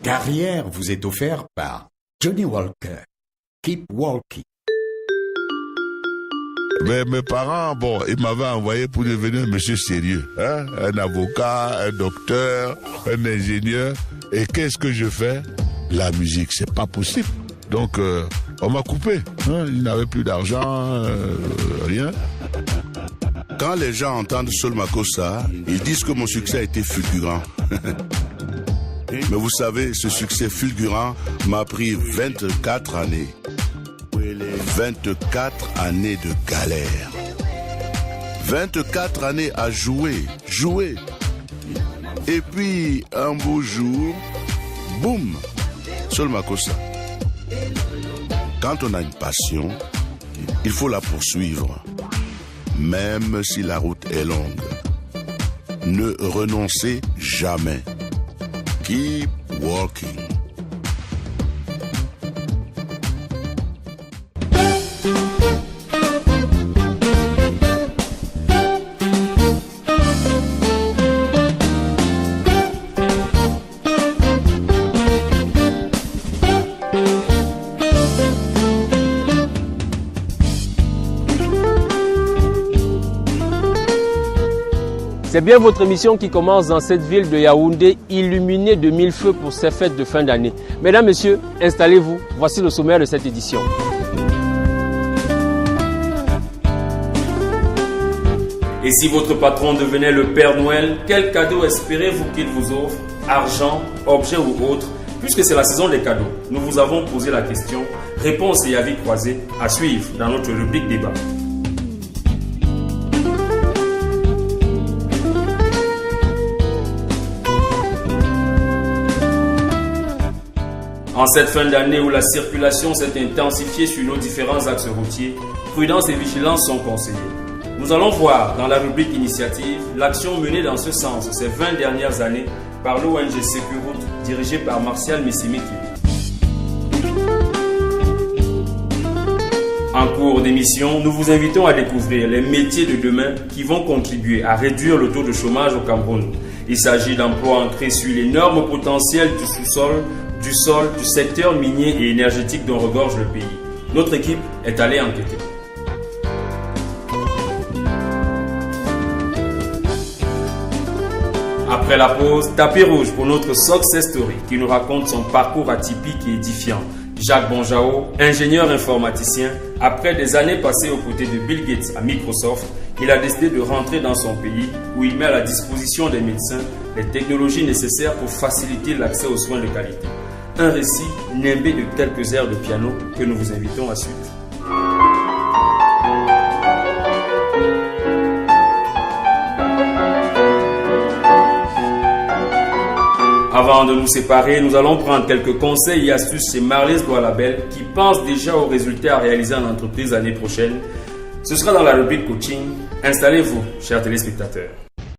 Carrière vous est offert par Johnny Walker. Keep walking. Mais mes parents, bon, ils m'avaient envoyé pour devenir un monsieur sérieux, hein? Un avocat, un docteur, un ingénieur. Et qu'est-ce que je fais? La musique, c'est pas possible. Donc, on m'a coupé. Hein? Il n'avait plus d'argent, rien. Quand les gens entendent Sol Makossa, ils disent que mon succès a été fulgurant. Mais vous savez, ce succès fulgurant m'a pris 24 années. 24 années de galère. 24 années à jouer. Et puis, un beau jour, boum, Sol Makossa. Quand on a une passion, il faut la poursuivre. Même si la route est longue. Ne renoncez jamais. Keep walking. C'est bien votre émission qui commence dans cette ville de Yaoundé, illuminée de mille feux pour ces fêtes de fin d'année. Mesdames, Messieurs, installez-vous. Voici le sommaire de cette édition. Et si votre patron devenait le Père Noël, quel cadeau espérez-vous qu'il vous offre? Argent, objet ou autre? Puisque c'est la saison des cadeaux, nous vous avons posé la question. Réponse et avis croisés à suivre dans notre rubrique débat. En cette fin d'année où la circulation s'est intensifiée sur nos différents axes routiers, prudence et vigilance sont conseillées. Nous allons voir dans la rubrique initiative l'action menée dans ce sens ces 20 dernières années par l'ONG Sécuroute dirigée par Martial Missimiki. En cours d'émission, nous vous invitons à découvrir les métiers de demain qui vont contribuer à réduire le taux de chômage au Cameroun. Il s'agit d'emplois ancrés sur l'énorme potentiel du sous-sol, du sol, du secteur minier et énergétique dont regorge le pays. Notre équipe est allée enquêter. Après la pause, tapis rouge pour notre success story qui nous raconte son parcours atypique et édifiant. Jacques Bonjao, ingénieur informaticien, après des années passées aux côtés de Bill Gates à Microsoft, il a décidé de rentrer dans son pays où il met à la disposition des médecins les technologies nécessaires pour faciliter l'accès aux soins de qualité. Un récit nimbé de quelques airs de piano que nous vous invitons à suivre. Avant de nous séparer, nous allons prendre quelques conseils et astuces chez Marlès Doualabel qui pense déjà aux résultats à réaliser en entreprise l'année prochaine. Ce sera dans la rubrique coaching. Installez-vous, chers téléspectateurs.